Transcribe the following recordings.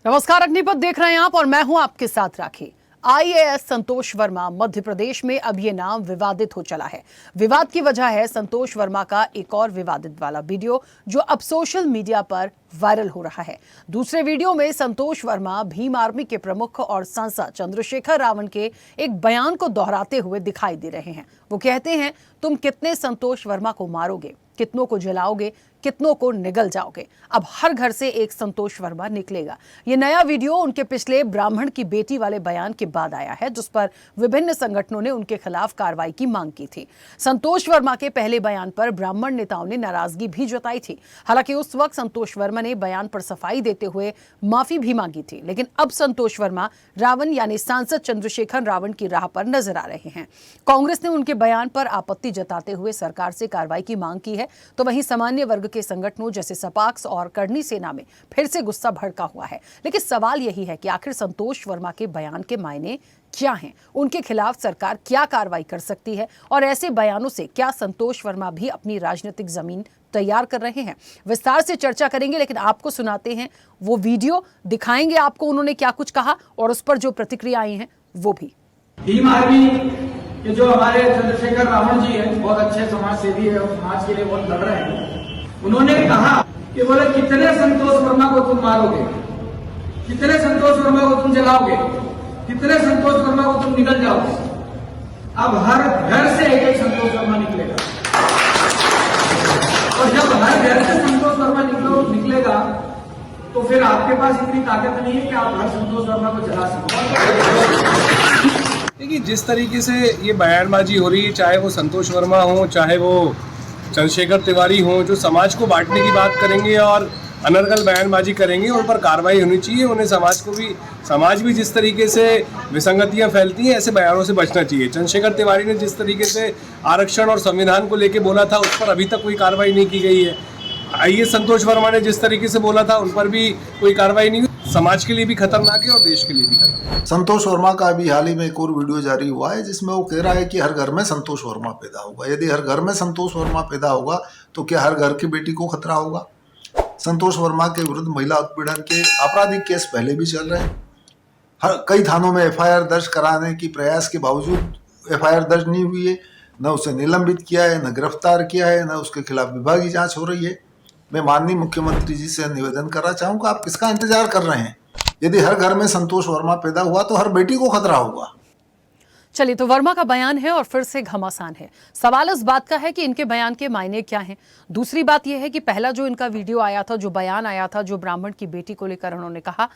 नमस्कार, अग्निपथ देख रहे हैं आप और मैं हूं आपके साथ राखी। आईएएस संतोष वर्मा मध्य प्रदेश में अब ये नाम विवादित हो चला है। विवाद की वजह है संतोष वर्मा का एक और विवादित वाला वीडियो जो अब सोशल मीडिया पर वायरल हो रहा है। दूसरे वीडियो में संतोष वर्मा भीम आर्मी के प्रमुख और सांसद चंद्रशेखर रावण के एक बयान को दोहराते हुए दिखाई दे रहे हैं। वो कहते हैं, तुम कितने संतोष वर्मा को मारोगे, कितनों को जलाओगे, कितनों को निगल जाओगे। अब हर घर से एक संतोष वर्मा निकलेगा। ये नया वीडियो उनके पिछले ब्राह्मण की बेटी वाले बयान के बाद आया है, जिस पर विभिन्न संगठनों ने उनके खिलाफ कार्रवाई की मांग की थी। संतोष वर्मा के पहले बयान पर ब्राह्मण नेताओं ने नाराजगी भी जताई थी। हालांकि उस वक्त संतोष वर्मा ने बयान पर सफाई देते हुए माफी भी मांगी थी, लेकिन अब संतोष वर्मा रावण यानी सांसद चंद्रशेखर रावण की राह पर नजर आ रहे हैं। कांग्रेस ने उनके बयान पर आपत्ति जताते हुए सरकार से कार्रवाई की मांग की है, तो वहीं सामान्य वर्ग के संगठनों जैसे सपाक्स और करनी सेना में फिर से गुस्सा भड़का हुआ है। लेकिन सवाल यही है कि आखिर संतोष वर्मा के बयान के मायने क्या हैं? उनके खिलाफ सरकार क्या कार्रवाई कर सकती है और ऐसे बयानों से क्या संतोष वर्मा भी अपनी राजनीतिक जमीन तैयार कर रहे हैं? विस्तार से चर्चा करेंगे, लेकिन आपको सुनाते हैं वो वीडियो, दिखाएंगे आपको उन्होंने क्या कुछ कहा और उस पर जो प्रतिक्रिया आई है वो भी। भीम आर्मी के जो हमारे चंद्रशेखर रावण जी हैं, बहुत अच्छे समाज सेवी है और समाज के लिए बहुत लड़ रहे हैं। उन्होंने कहा कि बोले कितने संतोष वर्मा को तुम मारोगे, कितने संतोष वर्मा को तुम जलाओगे, कितने संतोष वर्मा को तुम निकल जाओगे। अब हर घर से एक संतोष वर्मा निकलेगा और जब हर घर से संतोष वर्मा निकलेगा तो फिर आपके पास इतनी ताकत नहीं है कि आप हर संतोष वर्मा को जला सको। देखिए, जिस तरीके से ये बयानबाजी हो रही है, चाहे वो संतोष वर्मा हो, चाहे वो चंद्रशेखर तिवारी हो, जो समाज को बांटने की बात करेंगे और अनर्गल बयानबाजी करेंगे, उन पर कार्रवाई होनी चाहिए। उन्हें समाज भी जिस तरीके से विसंगतियां फैलती हैं, ऐसे बयानों से बचना चाहिए। चंद्रशेखर तिवारी ने जिस तरीके से आरक्षण और संविधान को लेकर बोला था, उस पर अभी तक कोई कार्रवाई नहीं की गई है। आईएएस संतोष वर्मा ने जिस तरीके से बोला था, उन पर भी कोई कार्रवाई नहीं हुई। समाज के लिए भी खतरनाक है और देश के लिए भी खतरनाक है। संतोष वर्मा का अभी हाल ही में एक और वीडियो जारी हुआ है जिसमें वो कह रहा है कि हर घर में संतोष वर्मा पैदा होगा। यदि हर घर में संतोष वर्मा पैदा होगा तो क्या हर घर की बेटी को खतरा होगा? संतोष वर्मा के विरुद्ध महिला उत्पीड़न के आपराधिक केस पहले भी चल रहे हैं। कई थानों में एफआईआर दर्ज कराने की प्रयास के बावजूद एफआईआर दर्ज नहीं हुई है। न उसे निलंबित किया है, न गिरफ्तार किया है, न उसके खिलाफ विभागीय जांच हो रही है। मैं माननीय मुख्यमंत्री जी से निवेदन करना चाहूँगा, आप किसका इंतजार कर रहे हैं? यदि हर घर में संतोष वर्मा पैदा हुआ तो हर बेटी को खतरा होगा। चलिए, तो वर्मा का बयान है और फिर से घमासान है। सवाल इस बात का है कि इनके बयान के मायने क्या हैं। दूसरी बात यह है कि पहला जो इनका वीडियो आया था, जो बयान आया था, जो ब्राह्मण की बेटी को लेकर उन्होंने कहा,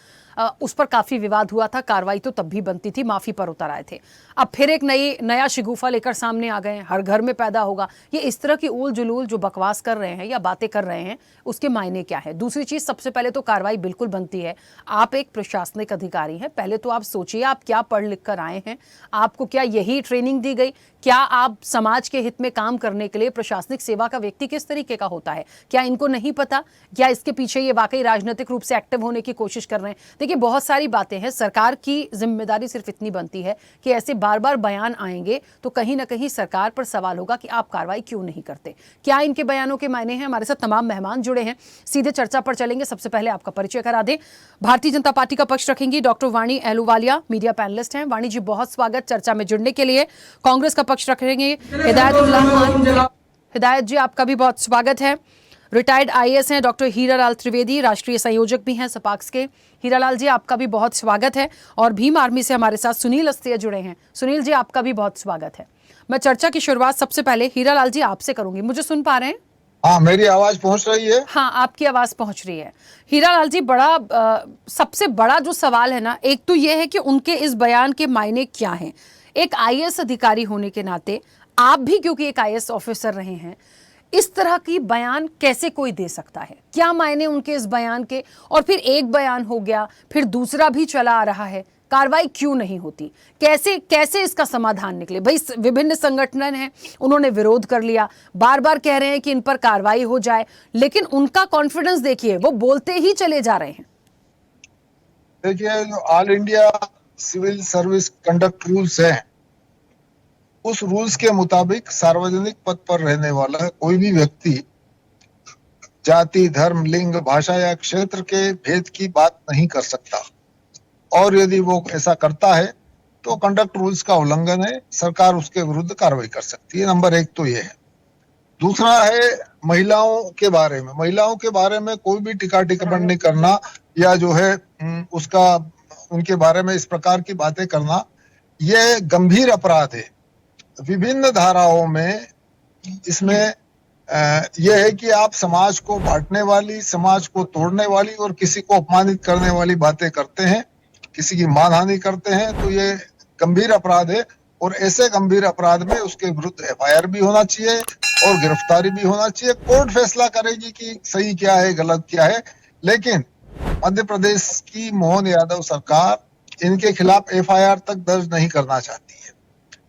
उस पर काफी विवाद हुआ था। कार्रवाई तो तब भी बनती थी, माफी पर उतर आए थे। अब फिर एक नया शिगुफा लेकर सामने आ गए, हर घर में पैदा होगा। ये इस तरह की उल जुलूल जो बकवास कर रहे हैं या बातें कर रहे हैं, उसके मायने क्या है? दूसरी चीज, सबसे पहले तो कार्रवाई बिल्कुल बनती है। आप एक प्रशासनिक अधिकारी हैं, पहले तो आप सोचिए आप क्या पढ़ लिख कर आए हैं, आपको क्या यही ट्रेनिंग दी गई? क्या आप समाज के हित में काम करने के लिए प्रशासनिक सेवा का व्यक्ति किस तरीके का होता है, क्या इनको नहीं पता? क्या इसके पीछे ये वाकई राजनीतिक रूप से एक्टिव होने की कोशिश कर रहे हैं? देखिए, बहुत सारी बातें हैं। सरकार की जिम्मेदारी सिर्फ इतनी बनती है कि ऐसे बार बार बयान आएंगे तो कहीं ना कहीं सरकार पर सवाल होगा कि आप कार्रवाई क्यों नहीं करते। क्या इनके बयानों के मायने हैं? हमारे साथ तमाम मेहमान जुड़े हैं, सीधे चर्चा पर चलेंगे। सबसे पहले आपका परिचय करा दें। भारतीय जनता पार्टी का पक्ष रखेंगी डॉक्टर वाणी अहलूवालिया, मीडिया पैनलिस्ट हैं। वाणी जी, बहुत स्वागत चर्चा में जुड़ने के लिए। कांग्रेस का पक्ष रखेंगे हिदायतुल्लाह खान। हिदायत जी, आपका भी बहुत स्वागत है। रिटायर्ड आईएएस हैं डॉक्टर हीरालाल त्रिवेदी, राष्ट्रीय संयोजक भी हैं सपाक्स के। हीरालाल जी, आपका भी बहुत स्वागत है। और भीम आर्मी से हमारे साथ सुनील अस्तिया जुड़े हैं। सुनील जी, आपका भी बहुत स्वागत है। मैं चर्चा की शुरुआत सबसे पहले हीरालाल जी आपसे करूंगी। मुझे सुन पा रहे हैं? हाँ, मेरी आवाज पहुंच रही है? हाँ, आपकी आवाज पहुंच रही है। हीरालाल जी, सबसे बड़ा जो सवाल है ना, एक तो ये है कि उनके इस बयान के मायने क्या हैं। एक आईएएस अधिकारी होने के नाते आप भी, क्योंकि एक आईएएस ऑफिसर रहे हैं, इस तरह की बयान कैसे कोई दे सकता है? क्या मायने उनके इस बयान के? और फिर एक बयान हो गया, फिर दूसरा भी चला आ रहा है, कार्रवाई क्यों नहीं होती? कैसे इसका समाधान निकले? भाई, विभिन्न संगठन हैं, उन्होंने विरोध कर लिया, बार बार कह रहे हैं कि इन पर कार्रवाई हो जाए, लेकिन उनका कॉन्फिडेंस देखिए, वो बोलते ही चले जा रहे हैं। देखिए, जो all India civil service conduct rules है, उस रूल्स के मुताबिक सार्वजनिक पद पर रहने वाला कोई भी व्यक्ति जाति, धर्म, लिंग, भाषा या क्षेत्र के भेद की बात नहीं कर सकता, और यदि वो ऐसा करता है तो कंडक्ट रूल्स का उल्लंघन है, सरकार उसके विरुद्ध कार्रवाई कर सकती है। नंबर एक तो ये है। दूसरा है महिलाओं के बारे में। महिलाओं के बारे में कोई भी टिक्का टिप्पणी नहीं करना, या जो है उसका उनके बारे में इस प्रकार की बातें करना, ये गंभीर अपराध है। विभिन्न धाराओं में इसमें यह है कि आप समाज को बांटने वाली, समाज को तोड़ने वाली और किसी को अपमानित करने वाली बातें करते हैं, किसी की मानहानि करते हैं, तो ये गंभीर अपराध है। और ऐसे गंभीर अपराध में उसके विरुद्ध एफआईआर भी होना चाहिए और गिरफ्तारी भी होना चाहिए। कोर्ट फैसला करेगी कि सही क्या है, गलत क्या है। लेकिन मध्य प्रदेश की मोहन यादव सरकार इनके खिलाफ एफआईआर तक दर्ज नहीं करना चाहती है।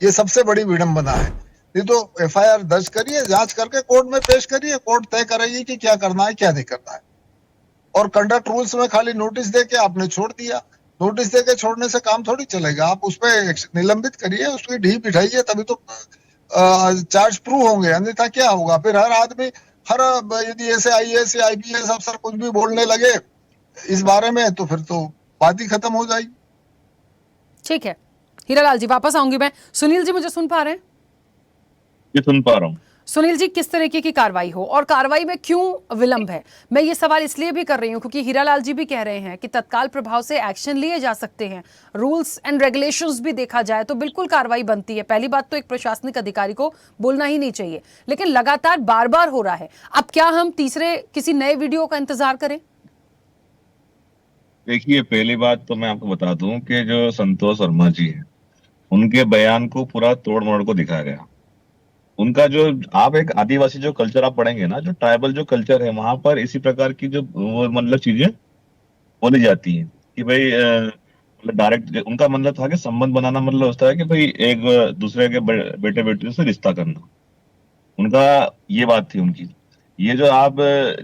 ये सबसे बड़ी विडंबना है। नहीं तो एफआईआर दर्ज करिए, जांच करके कोर्ट में पेश करिए, कोर्ट तय करेगी कि क्या करना है, क्या नहीं करना है। और कंडक्ट रूल्स में खाली नोटिस दे के आपने छोड़ दिया। नोटिस दे के छोड़ने से काम थोड़ी चलेगा। आप उस पर निलंबित करिए, उसकी ढील बिठाइए, तभी तो चार्ज प्रूव होंगे। अन्यथा क्या होगा? फिर हर आदमी, हर यदि ऐसे आईएएस या आईपीएस अफसर कुछ भी बोलने लगे इस बारे में, तो फिर तो बात ही खत्म हो जाएगी। ठीक है हीरालाल जी, वापस आऊंगी मैं। सुनील जी, मुझे सुन पा रहे हैं? ये सुन पा रहा हूँ। सुनील जी, किस तरीके की कार्रवाई हो और कार्रवाई में क्यों विलंब है? मैं ये सवाल इसलिए भी कर रही हूं क्योंकि हीरालाल जी भी कह रहे हैं कि तत्काल प्रभाव से एक्शन लिए जा सकते हैं, रूल्स एंड रेगुलेशंस भी देखा जाए तो बिल्कुल कार्रवाई बनती है। पहली बात तो एक प्रशासनिक अधिकारी को बोलना ही नहीं चाहिए, लेकिन लगातार बार बार हो रहा है। अब क्या हम तीसरे किसी नए वीडियो का इंतजार करें? देखिए, पहली बात तो मैं आपको बता दूं कि जो संतोष वर्मा जी है, उनके बयान को पूरा तोड़ मोड़ को दिखाया गया। उनका जो, आप एक आदिवासी जो कल्चर आप पढ़ेंगे ना, जो ट्राइबल जो कल्चर है, वहां पर इसी प्रकार की जो वो मतलब चीजें बोली जाती हैं कि भाई मतलब डायरेक्ट उनका मतलब था कि संबंध बनाना, मतलब होता है कि भाई एक दूसरे के बेटे बेटियों से रिश्ता करना। उनका ये बात थी उनकी। ये जो आप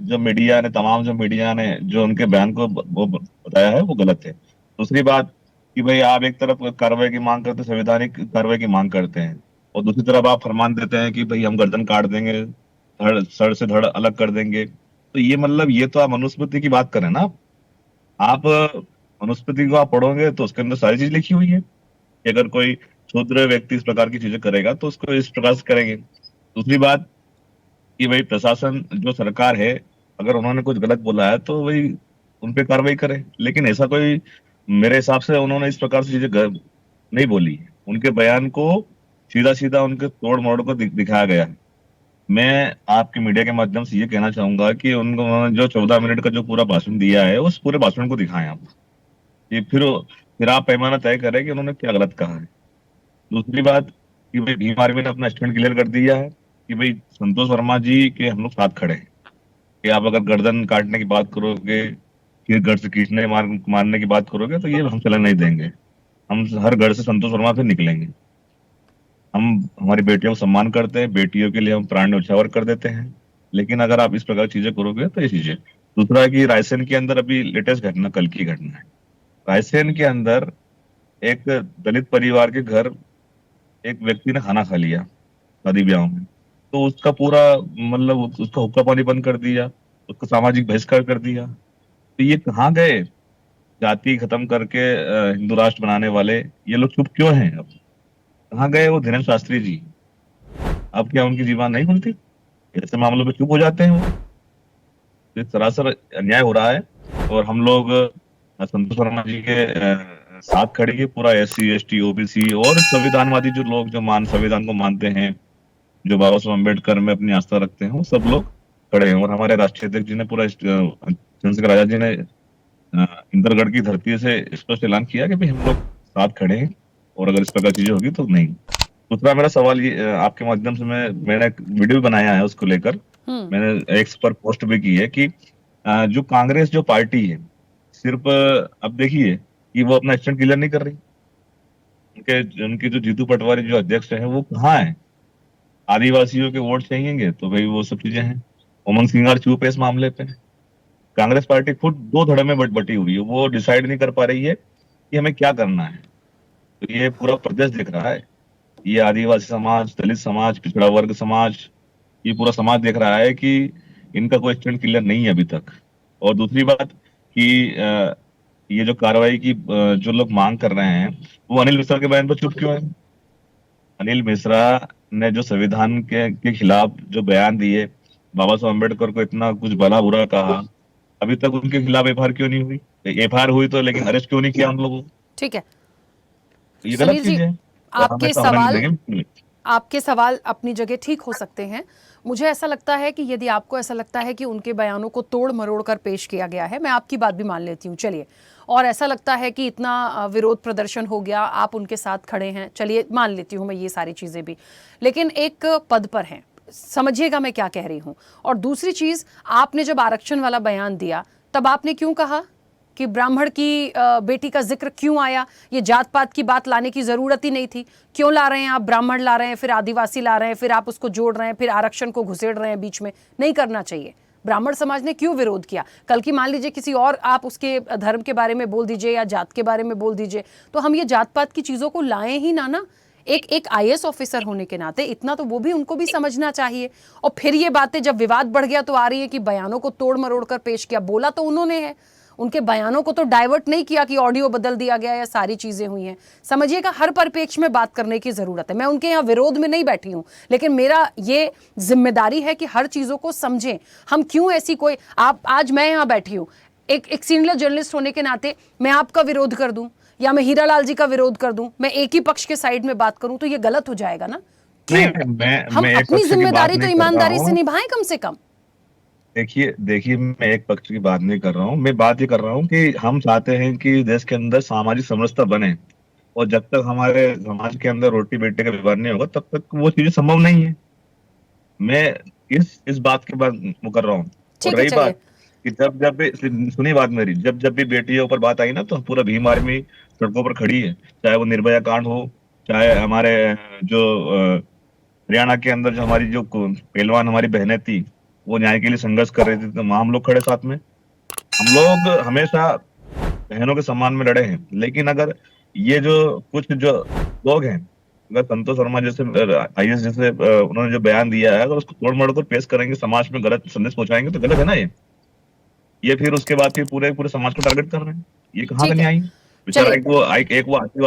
जो मीडिया ने, तमाम जो मीडिया ने जो उनके बयान को वो बताया है, वो गलत है। दूसरी बात कि भाई आप एक तरफ कार्रवाई की मांग करते, संवैधानिक कार्रवाई की मांग करते हैं, और दूसरी तरफ आप फरमान देते हैं कि भाई हम गर्दन काट देंगे, सर से धड़ अलग कर देंगे। तो ये मतलब, ये तो आप मनुस्मृति की बात करें ना। आप मनुस्मृति को आप पढ़ोगे तो उसके अंदर सारी चीज लिखी हुई है कि अगर कोई क्षुद्र व्यक्ति इस प्रकार की चीजें करेगा तो उसको इस प्रकार से करेंगे। दूसरी बात कि भाई प्रशासन, जो सरकार है, अगर उन्होंने कुछ गलत बोला है तो भाई उन पे कार्रवाई करे। लेकिन ऐसा कोई, मेरे हिसाब से उन्होंने इस प्रकार से चीजें नहीं बोली। उनके बयान को सीधा सीधा उनके तोड़ मोड़ को दिखाया गया है। मैं आपके मीडिया के माध्यम से ये कहना चाहूंगा कि उन्होंने जो 14 मिनट का जो पूरा भाषण दिया है, उस पूरे भाषण को दिखाएं आप। ये फिर आप पैमाना तय करें कि उन्होंने क्या गलत कहा है। दूसरी बात कि भाई भीम आर्मी ने अपना स्टैंड क्लियर कर दिया है कि भाई संतोष वर्मा जी के हम लोग साथ खड़े हैं कि आप अगर गर्दन काटने की बात करोगे, फिर घर से खींचने मारने की बात करोगे, तो ये हम चलन नहीं देंगे। हम हर घर से संतोष वर्मा फिर निकलेंगे। हम हमारी बेटियों को सम्मान करते हैं, बेटियों के लिए हम प्राण न्यौछावर कर देते हैं। लेकिन अगर आप इस प्रकार चीजें करोगे तो ये चीजें। दूसरा है कि रायसेन के अंदर अभी लेटेस्ट घटना, कल की घटना है। रायसेन के अंदर एक दलित परिवार के घर एक व्यक्ति ने खाना खा लिया शादी ब्याह में, तो उसका पूरा मतलब उसका हुक्का पानी बंद कर दिया, उसका सामाजिक बहिष्कार कर दिया। तो ये कहाँ गए? जाति खत्म करके हिंदू राष्ट्र बनाने वाले ये लोग चुप क्यों हैं? अब कहाँ गए वो धीरेन्द्र शास्त्री जी? अब क्या उनकी जीवान नहीं खुलती? ऐसे मामलों में चुप हो जाते हैं वो? तो सरासर अन्याय हो रहा है। और हम लोग संतोष वर्मा जी के साथ खड़े हैं, पूरा SC ST OBC और संविधानवादी जो लोग, जो संविधान को मानते हैं, जो बाबा साहब अम्बेडकर में अपनी आस्था रखते हैं, वो सब लोग खड़े हैं। और हमारे राष्ट्रीय अध्यक्ष जी ने, पूरा चंद्रशेखर आजाद जी ने इंदरगढ़ की धरती से स्पष्ट ऐलान किया कि भाई हम लोग साथ खड़े हैं और अगर इस प्रकार चीजें होगी तो नहीं। दूसरा मेरा सवाल ये, आपके माध्यम से मैंने एक वीडियो बनाया है, उसको लेकर मैंने एक्स पर पोस्ट भी की है कि जो कांग्रेस जो पार्टी है, सिर्फ अब देखिए कि वो अपना स्टैंड क्लियर नहीं कर रही। उनके जो जीतू पटवारी जो अध्यक्ष है, वो कहाँ है? आदिवासियों के वोट चाहिएंगे तो भाई वो सब चीजें हैं। उमंग सिंगार चुप है इस मामले पे। कांग्रेस पार्टी खुद दो धड़े में बटी हुई है, वो डिसाइड नहीं कर पा रही है कि हमें क्या करना है। तो ये पूरा प्रदेश देख रहा है, ये आदिवासी समाज, दलित समाज, पिछड़ा वर्ग समाज, ये पूरा समाज देख रहा है कि इनका कोई स्टैंड क्लियर नहीं है अभी तक। और दूसरी बात कि ये जो कार्रवाई की जो लोग मांग कर रहे हैं, वो अनिल मिश्रा के बयान पर चुप क्यों है? अनिल मिश्रा ने जो संविधान के खिलाफ जो बयान दिए, बाबा साहब अम्बेडकर को इतना कुछ भला बुरा कहा, अभी तक उनके खिलाफ एफआईआर क्यों नहीं हुई? एफआईआर हुई तो, लेकिन अरेस्ट क्यों नहीं किया उन लोगों को? ठीक है ये सुनील गलत जी, चीज है। और हम आपके ऐसा होने नहीं सवाल देंगे। आपके सवाल अपनी जगह ठीक हो सकते हैं। मुझे ऐसा लगता है कि यदि आपको ऐसा लगता है कि उनके बयानों को तोड़ मरोड़ कर पेश किया गया है, मैं आपकी बात भी मान लेती हूँ, चलिए, और ऐसा लगता है कि इतना विरोध प्रदर्शन हो गया, आप उनके साथ खड़े हैं, चलिए मान लेती हूँ मैं ये सारी चीज़ें भी, लेकिन एक पद पर हैं, समझिएगा मैं क्या कह रही हूँ। और दूसरी चीज़, आपने जब आरक्षण वाला बयान दिया तब आपने क्यों कहा कि ब्राह्मण की बेटी का जिक्र क्यों आया? ये जात पात की बात लाने की जरूरत ही नहीं थी। क्यों ला रहे हैं आप? ब्राह्मण ला रहे हैं, फिर आदिवासी ला रहे हैं, फिर आप उसको जोड़ रहे हैं, फिर आरक्षण को घुसेड़ रहे हैं बीच में। नहीं करना चाहिए। ब्राह्मण समाज ने क्यों विरोध किया? कल की मान लीजिए किसी और आप उसके धर्म के बारे में बोल दीजिए या जात के बारे में बोल दीजिए, तो हम ये जात पात की चीजों को लाएं ही ना। एक आईएएस ऑफिसर होने के नाते इतना तो वो भी, उनको भी समझना चाहिए। और फिर ये बातें जब विवाद बढ़ गया तो आ रही है कि बयानों को तोड़ मरोड़ कर पेश किया। बोला तो उन्होंने है, उनके बयानों को तो डाइवर्ट नहीं किया कि ऑडियो बदल दिया गया या सारी चीजें हुई हैं। समझिएगा, हर परिप्रेक्ष्य में बात करने की जरूरत है। मैं उनके यहाँ विरोध में नहीं बैठी हूं, लेकिन मेरा ये जिम्मेदारी है कि हर चीजों को समझें। हम क्यों ऐसी कोई, आप आज मैं यहाँ बैठी हूँ, एक सीनियर जर्नलिस्ट होने के नाते मैं आपका विरोध कर दूं या मैं हीरालाल जी का विरोध कर दूं, मैं एक ही पक्ष के साइड में बात करूं, तो ये गलत हो जाएगा ना। नहीं, हम मैं एक अपनी पक्ष की बात जिम्मेदारी तो नहीं कर रहा ईमानदारी से हूँ। निभाएं कम से कम। देखिए मैं एक पक्ष की बात नहीं कर रहा हूँ। मैं बात ये कर रहा हूँ कि हम चाहते हैं कि देश के अंदर सामाजिक समरसता बने, और जब तक हमारे समाज के अंदर रोटी बेटे का व्यवहार नहीं होगा, तब तक वो चीजें संभव नहीं है। मैं इस बात के बाद वो कर रहा हूँ। और ठीक है, रही चलिए। बात कि जब भी, सुनी बात मेरी, जब भी बेटियों ऊपर बात आई ना, तो पूरा भीम आर्मी सड़कों पर खड़ी है। चाहे वो निर्भया कांड हो, चाहे हमारे जो हरियाणा के अंदर जो हमारी जो पहलवान हमारी बहनें थी, वो न्याय के लिए संघर्ष कर रहे थे, तो वहां हम लोग खड़े साथ में। हम लोग हमेशा बहनों के सम्मान में लड़े हैं। लेकिन अगर ये जो कुछ जो लोग हैं, अगर संतोष वर्मा जैसे आईएएस जैसे उन्होंने जो बयान दिया है, अगर उसको तोड़ मरोड़ कर पेश करेंगे, समाज में गलत संदेश पहुंचाएंगे, तो गलत है ना ये फिर उसके बाद फिर पूरे समाज को टारगेट कर रहे हैं। ये कहाँ से ठीक नहीं है, आई? बेचारा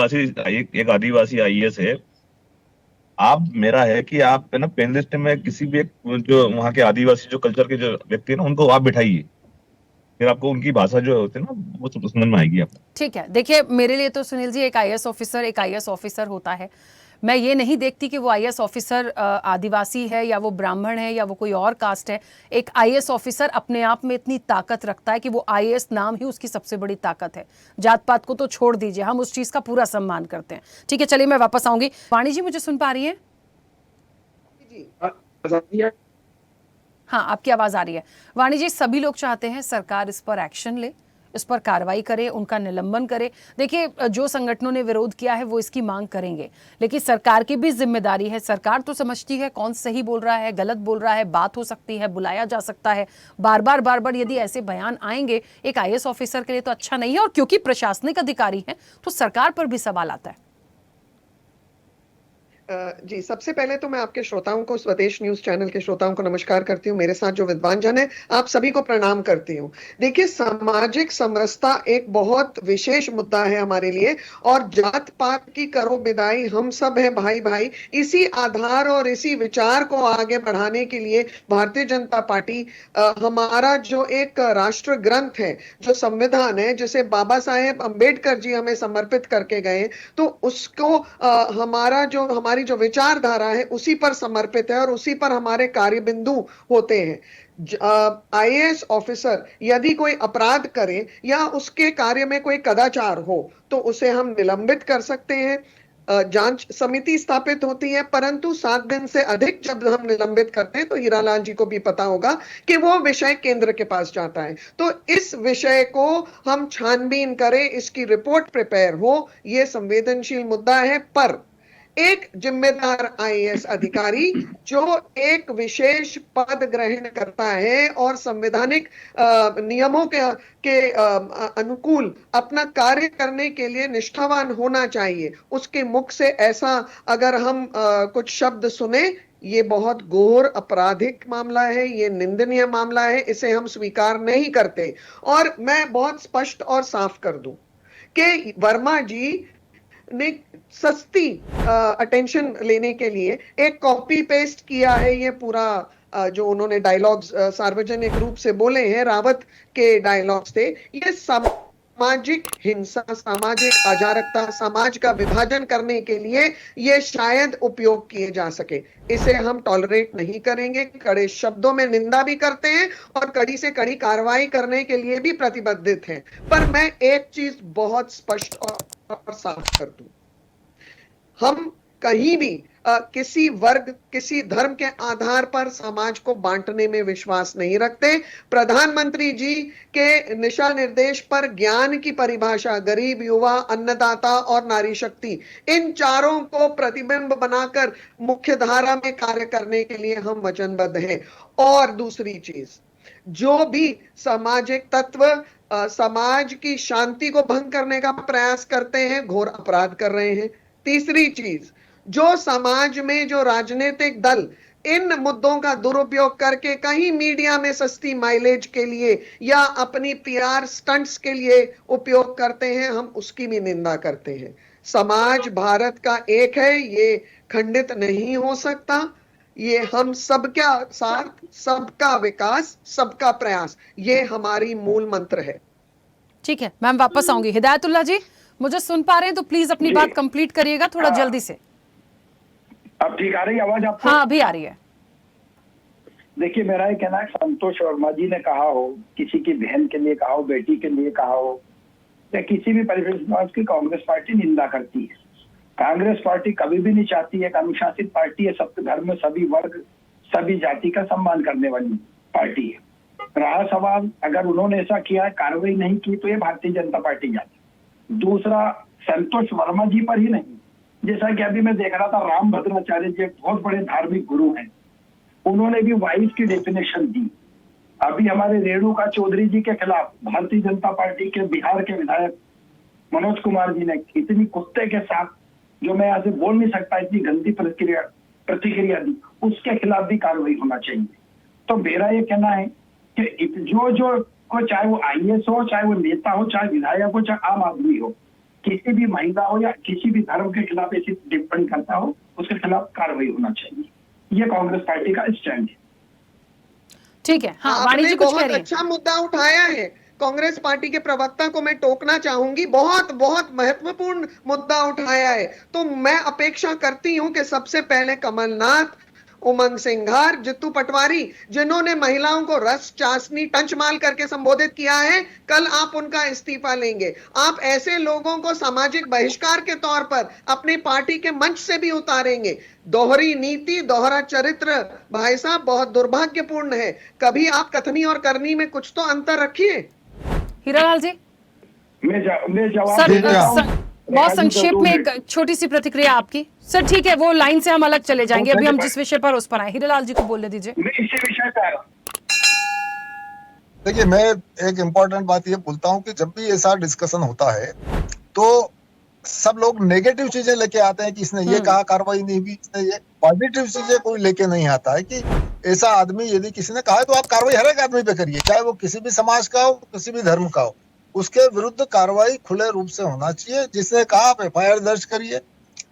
चलिए। एक आदिवासी आईएएस है। आप, मेरा है कि आप है ना, पेनलिस्ट में किसी भी एक जो वहाँ के आदिवासी जो कल्चर के जो व्यक्ति है ना, उनको आप बिठाइए, फिर आपको उनकी भाषा जो होती है ना, वो समझ में आएगी आपको। ठीक है, देखिए, मेरे लिए तो सुनील जी, एक आईएएस ऑफिसर होता है। मैं ये नहीं देखती कि वो आईएएस ऑफिसर आदिवासी है या वो ब्राह्मण है या वो कोई और कास्ट है। एक आईएएस ऑफिसर अपने आप में इतनी ताकत रखता है कि वो आईएएस नाम ही उसकी सबसे बड़ी ताकत है। जात पात को तो छोड़ दीजिए, हम उस चीज का पूरा सम्मान करते हैं। ठीक है, चलिए मैं वापस आऊंगी। वाणी जी, मुझे सुन पा रही है? हाँ, आपकी आवाज आ रही है। वाणी जी, सभी लोग चाहते हैं सरकार इस पर एक्शन ले, इस पर कार्रवाई करे, उनका निलंबन करे। देखिए, जो संगठनों ने विरोध किया है वो इसकी मांग करेंगे, लेकिन सरकार की भी जिम्मेदारी है। सरकार तो समझती है कौन सही बोल रहा है, गलत बोल रहा है, बात हो सकती है, बुलाया जा सकता है। बार बार यदि ऐसे बयान आएंगे एक आईएएस ऑफिसर के लिए तो अच्छा नहीं है। और क्योंकि प्रशासनिक अधिकारी हैं तो सरकार पर भी सवाल आता है। जी, सबसे पहले तो मैं आपके श्रोताओं को, स्वदेश न्यूज चैनल के श्रोताओं को नमस्कार करती हूँ। मेरे साथ जो विद्वान जन है, आप सभी को प्रणाम करती हूँ। देखिए, सामाजिक समरसता एक बहुत विशेष मुद्दा है हमारे लिए, और जात पात की करो विदाई, हम सब हैं भाई भाई। इसी आधार और इसी विचार को आगे बढ़ाने के लिए भारतीय जनता पार्टी, हमारा जो एक राष्ट्र ग्रंथ है, जो संविधान है, जिसे बाबा साहेब अम्बेडकर जी हमें समर्पित करके गए, तो उसको हमारी जो विचारधारा है उसी पर समर्पित है और उसी पर हमारे कार्य बिंदु होते हैं। आईएएस ऑफिसर यदि कोई अपराध करे या उसके कार्य में कोई कदाचार हो तो उसे हम निलंबित कर सकते हैं। जांच समिति स्थापित होती है, परंतु 7 दिन से अधिक जब हम निलंबित करते हैं तो हीरालाल जी को भी पता होगा कि वो विषय केंद्र के पास जाता है। तो इस विषय को हम छानबीन करें, इसकी रिपोर्ट प्रिपेयर हो, ये संवेदनशील मुद्दा है। पर एक जिम्मेदार आईएएस अधिकारी जो एक विशेष पद ग्रहण करता है और संवैधानिक नियमों के अनुकूल अपना कार्य करने के लिए निष्ठावान होना चाहिए। उसके मुख से ऐसा अगर हम कुछ शब्द सुने ये बहुत घोर आपराधिक मामला है, ये निंदनीय मामला है, इसे हम स्वीकार नहीं करते। और मैं बहुत स्पष्ट और साफ कर दूं कि वर्मा जी ने सस्ती अटेंशन लेने के लिए एक कॉपी पेस्ट किया है ये पूरा जो उन्होंने डायलॉग्स सार्वजनिक रूप से बोले हैं, रावत के डायलॉग्स थे, ये सामाजिक हिंसा, सामाजिक अराजकता, समाज का विभाजन करने के लिए ये शायद उपयोग किए जा सके। इसे हम टॉलरेट नहीं करेंगे, कड़े शब्दों में निंदा भी करते हैं और कड़ी से कड़ी कार्रवाई करने के लिए भी प्रतिबद्ध हैं। पर मैं एक चीज बहुत स्पष्ट और साफ कर दूं, हम कहीं भी किसी वर्ग, किसी धर्म के आधार पर समाज को बांटने में विश्वास नहीं रखते। प्रधानमंत्री जी के दिशा निर्देश पर ज्ञान की परिभाषा, गरीब, युवा, अन्नदाता और नारी शक्ति, इन चारों को प्रतिबिंब बनाकर मुख्य धारा में कार्य करने के लिए हम वचनबद्ध हैं। और दूसरी चीज, जो भी सामाजिक तत्व समाज की शांति को भंग करने का प्रयास करते हैं, घोर अपराध कर रहे हैं। तीसरी चीज, जो समाज में जो राजनीतिक दल इन मुद्दों का दुरुपयोग करके कहीं मीडिया में सस्ती माइलेज के लिए या अपनी पीआर स्टंट्स के लिए उपयोग करते हैं, हम उसकी भी निंदा करते हैं। समाज भारत का एक है, ये खंडित नहीं हो सकता। ये हम सबका साथ, सबका विकास, सबका प्रयास, ये हमारी मूल मंत्र है। ठीक है मैम, वापस आऊंगी। हिदायतुल्लाह जी, मुझे सुन पा रहे हैं तो प्लीज अपनी बात कंप्लीट करिएगा थोड़ा जल्दी से। अब ठीक आ रही है आवाज आपको? हाँ, अभी आ रही है। देखिए, मेरा ये कहना है, संतोष वर्मा जी ने कहा हो, किसी की बहन के लिए कहा हो, बेटी के लिए कहा हो, या किसी भी परिवेश में उसकी कांग्रेस पार्टी निंदा करती है। कांग्रेस पार्टी कभी भी नहीं चाहती है, एक अनुशासित पार्टी है, सबके धर्म, सभी वर्ग, सभी जाति का सम्मान करने वाली पार्टी है। रहा सवाल, अगर उन्होंने ऐसा किया है, कार्रवाई नहीं की, तो ये भारतीय जनता पार्टी जाती। दूसरा, संतोष वर्मा जी पर ही नहीं, जैसा कि अभी मैं देख रहा था, राम भद्राचार्य जी एक बहुत बड़े धार्मिक गुरु हैं, उन्होंने भी वाइफ की डेफिनेशन दी। अभी हमारे रेणुका चौधरी जी के खिलाफ भारतीय जनता पार्टी के बिहार के विधायक मनोज कुमार जी ने इतनी कुत्ते के साथ, जो मैं यहाँ से बोल नहीं सकता, इतनी गंदी प्रतिक्रिया दी, उसके खिलाफ भी कार्रवाई होना चाहिए। तो मेरा ये कहना है कि जो को, चाहे वो आईएएस हो, चाहे वो नेता हो, चाहे विधायक हो, चाहे आम आदमी हो, किसी भी महिला हो या किसी भी धर्म के खिलाफ ऐसी टिप्पणी करता हो, उसके खिलाफ कार्रवाई होना चाहिए। ये कांग्रेस पार्टी का स्टैंड है। ठीक है। हाँ, वाणी जी कुछ कह रही हैं। अच्छा मुद्दा उठाया है। कांग्रेस पार्टी के प्रवक्ता को मैं टोकना चाहूंगी, बहुत बहुत महत्वपूर्ण मुद्दा उठाया है। तो मैं अपेक्षा करती हूं कि सबसे पहले कमलनाथ, उमंग सिंघार, जित्तू पटवारी, जिन्होंने महिलाओं को रस, चाशनी, टंचमाल करके संबोधित किया है, कल आप उनका इस्तीफा लेंगे। आप ऐसे लोगों को सामाजिक बहिष्कार के तौर पर अपनी पार्टी के मंच से भी उतारेंगे। दोहरी नीति, दोहरा चरित्र, भाई साहब, बहुत दुर्भाग्यपूर्ण है। कभी आप कथनी और करनी में कुछ तो अंतर रखिए। हीरालाल जी, मैं जवाब सर, दे रहा हूं। बहुत संक्षेप में एक छोटी सी प्रतिक्रिया आपकी। सर ठीक है, वो लाइन से हम अलग चले जाएंगे, अभी हम जिस विषय पर उस पर आए। हीरालाल जी को बोलने दीजिए। मैं इसी विषय पे आया। देखिए, मैं एक इम्पोर्टेंट बात ये बोलता हूँ कि जब भी ऐसा डिस्कशन होता है तो सब लोग नेगेटिव चीजें लेके आते हैं कि इसने ये कहा, कार्रवाई नहीं हुई, इसने ये। पॉजिटिव चीजें कोई लेके नहीं आता है कि ऐसा आदमी यदि किसी ने कहा है तो आप कार्रवाई हर एक आदमी पे करिए, चाहे वो किसी भी समाज का हो, किसी भी धर्म का हो, उसके विरुद्ध कार्रवाई खुले रूप से होना चाहिए। जिसने कहा आप एफआईआर दर्ज करिए।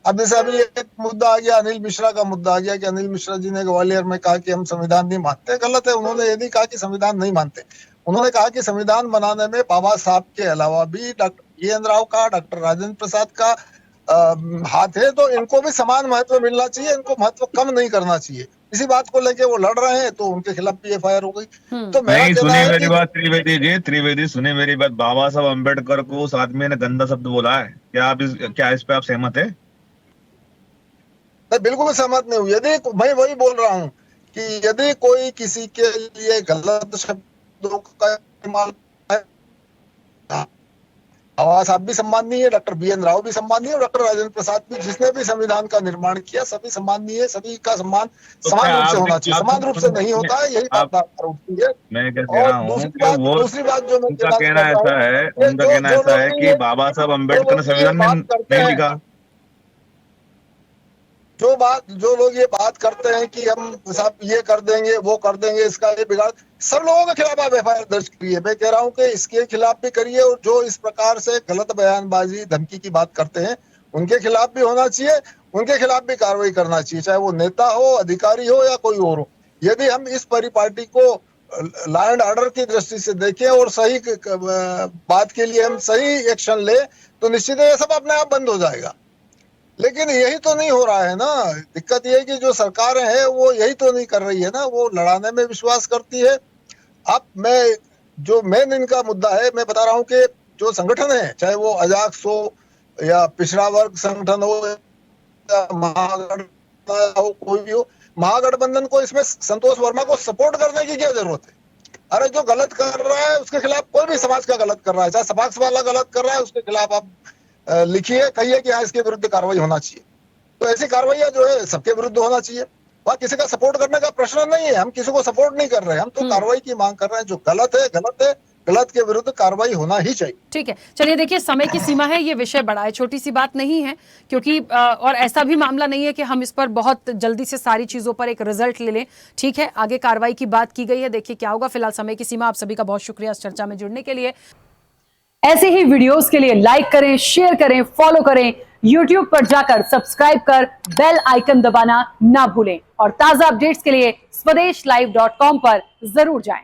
अब जैसे अभी एक मुद्दा आ गया, अनिल मिश्रा का मुद्दा आ गया कि अनिल मिश्रा जी ने ग्वालियर में कहा कि हम संविधान नहीं मानते। गलत है, उन्होंने ये नहीं कहा कि संविधान नहीं मानते, उन्होंने कहा कि संविधान बनाने में बाबा साहब के अलावा भी डॉक्टर वीरेंद्र राव का, डॉक्टर राजेंद्र प्रसाद का हाथ है, तो इनको भी समान महत्व मिलना चाहिए, इनको महत्व कम नहीं करना चाहिए। इसी बात को लेके वो लड़ रहे हैं, तो उनके खिलाफ भी एफआईआर हो गई। तो नहीं, सुनिए मेरी बात त्रिवेदी जी, त्रिवेदी सुनिए मेरी बात। बाबा साहब अम्बेडकर को उस आदमी ने गंदा शब्द बोला है, क्या इस पे आप सहमत है? बिल्कुल सहमत नहीं हूँ। यदि मैं वही बोल रहा हूँ कि यदि कोई किसी के लिए गलत शब्दों का इस्तेमाल है, बाबा साहब भी सम्माननीय है, डॉक्टर वीरेंद्र राव भी सम्माननीय है, डॉक्टर राजेंद्र प्रसाद भी, जिसने भी संविधान का निर्माण किया, सभी सम्माननीय है, सभी का सम्मान समान रूप से होना चाहिए। समान रूप से नहीं होता है, यही बात उठती है। मैं क्या कह रहा हूँ कि वो, दूसरी बात जो उनका कहना ऐसा है कि बाबा साहब अम्बेडकर ने संविधान में नहीं लिखा। जो लोग ये बात करते हैं कि हम साहब ये कर देंगे वो कर देंगे, इसका ये बिगाड़, सब लोगों के खिलाफ आप FIR दर्ज करिए। मैं कह रहा हूं कि इसके खिलाफ भी करिए, और जो इस प्रकार से गलत बयानबाजी धमकी की बात करते हैं उनके खिलाफ भी होना चाहिए, उनके खिलाफ भी कार्रवाई करना चाहिए, चाहे वो नेता हो, अधिकारी हो या कोई और हो। यदि हम इस परिपाटी को लॉ एंड ऑर्डर की दृष्टि से देखें और सही बात के लिए हम सही एक्शन ले, तो निश्चित है ये सब अपने आप बंद हो जाएगा। लेकिन यही तो नहीं हो रहा है ना। दिक्कत ये है कि जो सरकारें हैं वो यही तो नहीं कर रही है ना, वो लड़ाने में विश्वास करती है। अब जो मेन इनका मुद्दा है, मैं बता रहा हूं कि जो संगठन है, चाहे वो अजाक्स हो या पिछड़ा वर्ग संगठन हो या महागठबंधन हो, कोई भी हो, महागठबंधन को इसमें संतोष वर्मा को सपोर्ट करने की क्या जरूरत है? अरे जो गलत कर रहा है उसके खिलाफ, कोई भी समाज का गलत कर रहा है, चाहे सपाक्स वाला गलत कर रहा है, उसके खिलाफ आप लिखिए, कहिए कि हाँ इसके विरुद्ध कार्रवाई होना चाहिए। तो ऐसी कार्रवाइयां जो है सबके विरुद्ध होना चाहिए। वहाँ किसी का सपोर्ट करने का प्रश्न नहीं है, हम किसी को सपोर्ट नहीं कर रहे हैं, हम तो कार्रवाई की मांग कर रहे हैं। जो गलत है गलत है, गलत के विरुद्ध कार्रवाई होना ही चाहिए। ठीक है, चलिए देखिए, समय की सीमा है, ये विषय बड़ा है, छोटी सी बात नहीं है, क्योंकि और ऐसा भी मामला नहीं है कि हम इस पर बहुत जल्दी से सारी चीजों पर एक रिजल्ट ले लें। ठीक है, आगे कार्रवाई की बात की गई है, देखिए क्या होगा। फिलहाल समय की सीमा। आप सभी का बहुत शुक्रिया इस चर्चा में जुड़ने के लिए। ऐसे ही वीडियोस के लिए लाइक करें, शेयर करें, फॉलो करें, YouTube पर जाकर सब्सक्राइब कर बेल आइकन दबाना ना भूलें, और ताजा अपडेट्स के लिए swedeshlive.com पर जरूर जाएं।